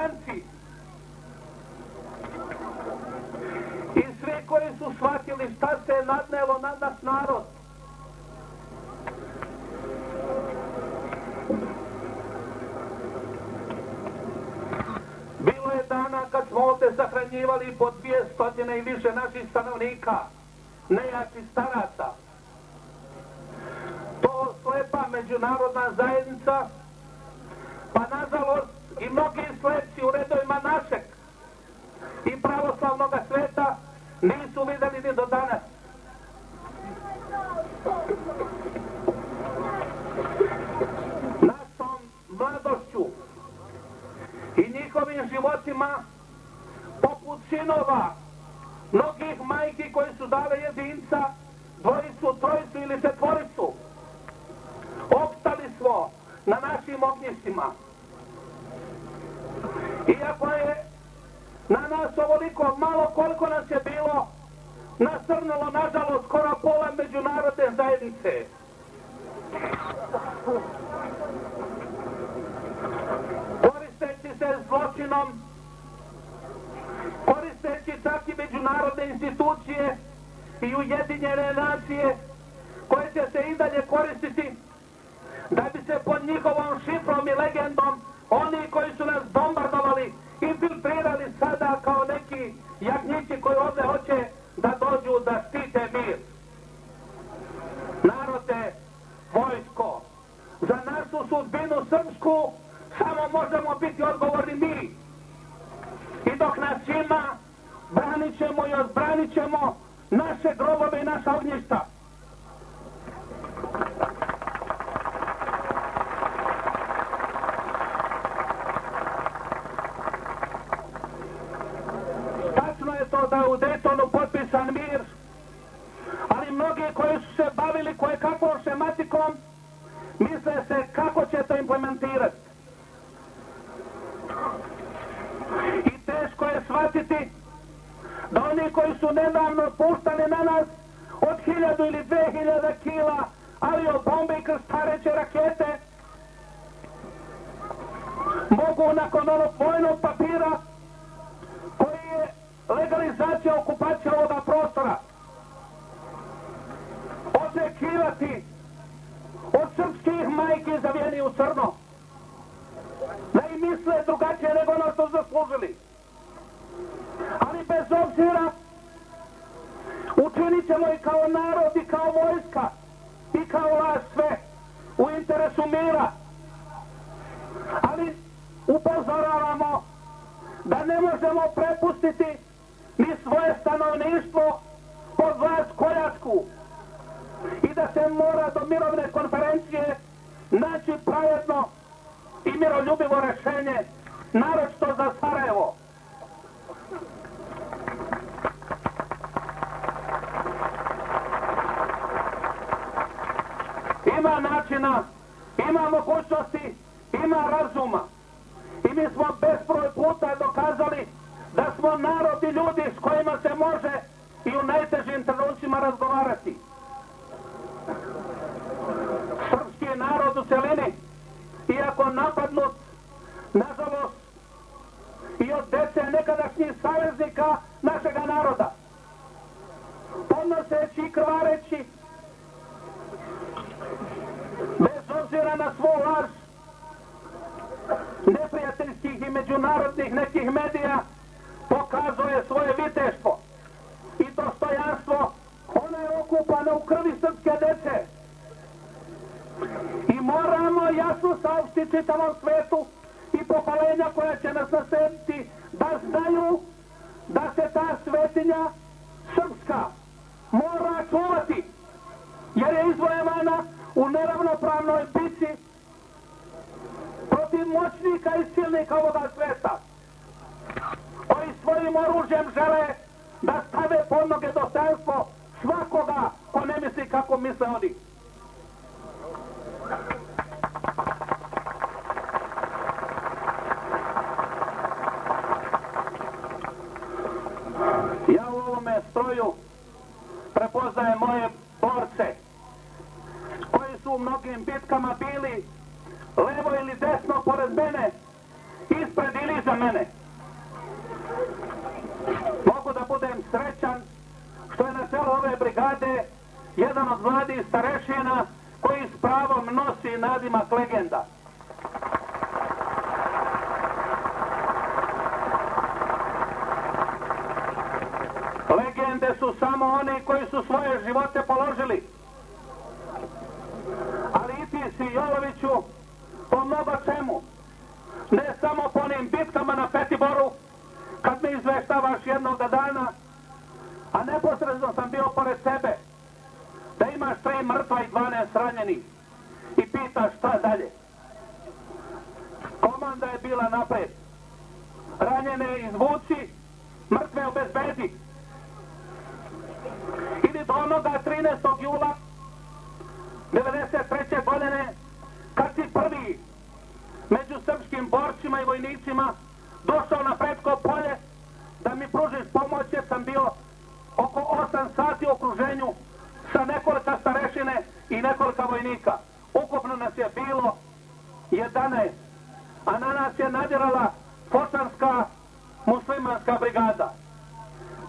Albanci. I svi koji su shvatili šta se nadnelo na naš narod. Bilo je dana kad smo ovdje sahranjivali po 200 i više naših stanovnika, nejačih staraca. To slepa međunarodna zajednica, pa nažalost i mnogi slepci u redovima našeg i pravoslavnog sveta nisu vidjeli ni do danas. Našom mladošću i njihovim životima, poput sinova, mnogih majki koji su dale jedinca, dvojicu, trojicu ili četvoricu, opstali smo na našim ognjištima. Iako je na nas ovoliko malo koliko nas je bilo, nasrnulo nažalost skoro pola međunarodne zajednice. Koristeći se zločinom, koristeći čak i međunarodne institucije i Ujedinjene nacije, koje će se i dalje koristiti da bi se pod njihovom šifrom i legendom oni koji su nas bombardovali infiltrirali sada kao neki jagnjići koji ovdje hoće da dođu da štite mir. Narode, vojsko, za našu sudbinu srpsku samo možemo biti odgovorni mi. I dok nas ima, branit ćemo i odbranit ćemo naše grobove i naša ognjišta. Tačno je to da je u Daytonu potpisan mir, ali mnogi koji su se bavili kojekakvom šematikom misle se kako će to implementirati. I teško je shvatiti da oni koji su nedavno puštali na nas od 1000 ili 2000 kila aviobombe i krstareće rakete mogu nakon onog vojnog papira koji je legalizacija okupacije ovoga prostora očekivati od srpskih majki zavijeni u crno da im misle drugačije nego ono što zaslužili. Ali bez obzira učinit ćemo i kao narod i kao vojska i kao vlast sve u interesu mira. Ali upozoravamo da ne možemo prepustiti ni svoje stanovništvo pod vlast koljačku i da se mora do mirovne konferencije naći pravedno i miroljubivo rešenje, naročito za Sarajevo. Ima načina, ima mogućnosti, ima razuma. I mi smo bezbroj puta dokazali da smo narod i ljudi s kojima se može i u najtežim trenucima razgovarati. Srpski narod u celini, iako napadnut, nažalost, i od dece nekadašnjih saveznika našega naroda, podnoseći i krvareći, bez obzira na svu laž neprijateljskih i međunarodnih nekih medija, pokazuje svoje viteštvo i dostojanstvo. Ono je okupano u krvi srpske dece. I moramo jasno saopštiti čitavom svetu i pokolenja koja će nas naslediti da znaju da se ta svetinja srpska mora čuvati, jer je izvojevana u neravnopravnoj bici protiv moćnika i silnika ovoga sveta, koji svojim oružjem žele da stave pod noge dostojanstvo svakoga ko ne misli kako misle oni. Ja u ovome stroju prepoznajem moje borce koji su u mnogim bitkama bili levo ili desno pored mene, ispred ili iza mene. Mogu da budem srećan što je na čelu ove brigade jedan od mladih starešina koji s pravom nosi nadimak legenda. Legende su samo oni koji su svoje živote položili. Ali i ti si, Joloviću, po mnogo čemu. Ne samo po onim bitkama na Petiboru, kad mi izveštavaš jednog dana, a neposredno sam bio pored sebe, da imaš 3 mrtva i 12 ranjenih i pitaš šta dalje. Komanda je bila napred. Ranjene izvuci, mrtve obezbedi. Ili do onoga 13. jula 1993. godine, kad si prvi među srpskim borcima i vojnicima došao na Pretko polje da mi pružiš pomoć, jer sam bio oko 8 sati u okruženju sa nekolika starešine i nekolika vojnika. Ukupno nas je bilo 11, a na nas je nadirala Fočanska muslimanska brigada.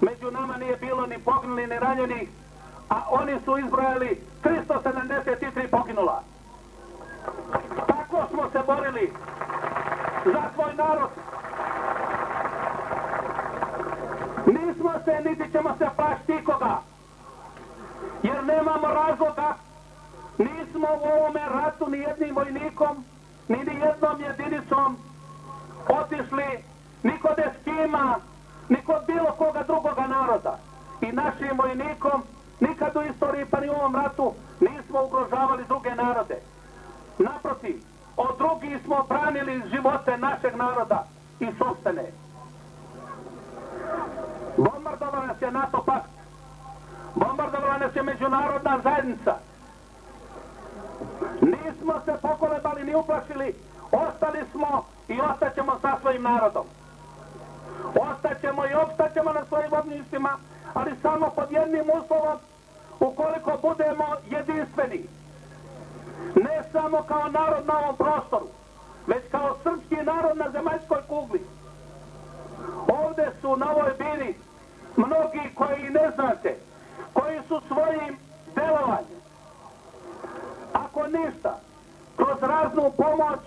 Među nama nije bilo ni poginuli ni ranjenih, a oni su izbrojali 373 poginula. Tako smo se borili za svoj narod. Nismo se, niti ćemo se plašiti ikoga, jer nemamo razloga. Nismo u ovome ratu ni jednim vojnikom, ni jednom jedinicom otišli ni kod Eskima, ni kod bilo koga drugoga naroda. I našim vojnikom nikad u istoriji, pa ni u ovom ratu, nismo ugrožavali druge narode. Naprotiv, od drugih smo branili živote našeg naroda i sopstvene. Bombardovala nas je NATO pakt. Bombardovala nas je međunarodna zajednica. Nismo se pokolebali ni uplašili. Ostali smo i ostaćemo sa svojim narodom. Ostaćemo i opstaćemo na svojim ognjištima, ali samo pod jednim uslovom, ukoliko budemo jedinstveni. Ne samo kao narod na ovom prostoru, već kao srpski narod na zemaljskoj kugli. Ovde su na ovoj bini mnogi koji ne znate, koji su svojim delovanjem, ako ništa, kroz raznu pomoć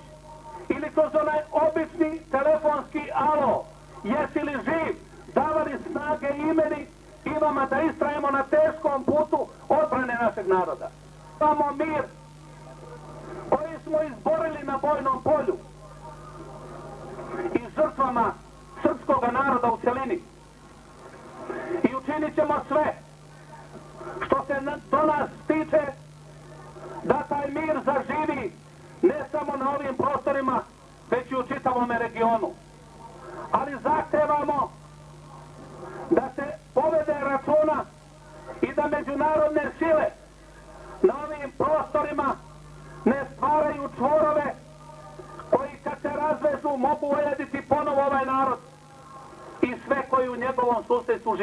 ili kroz onaj obični telefonski alo, jesi li živ, davali snage i meni i vama da istrajemo na teškom putu odbrane našeg naroda. Imamo mir koji smo izborili na bojnom polju i žrtvama srpskog naroda u celini. I učinit ćemo sve što se do nas tiče da taj mir zaživi ne samo na ovim prostorima, već i u čitavom regionu. Ali zahtevamo da se povede računa i da međunarodne sile na ovim prostorima ne stvaraju čvorove koji kad se razvežu mogu ojediti ponovo ovaj narod i sve koji u njegovom susjedstvu žive.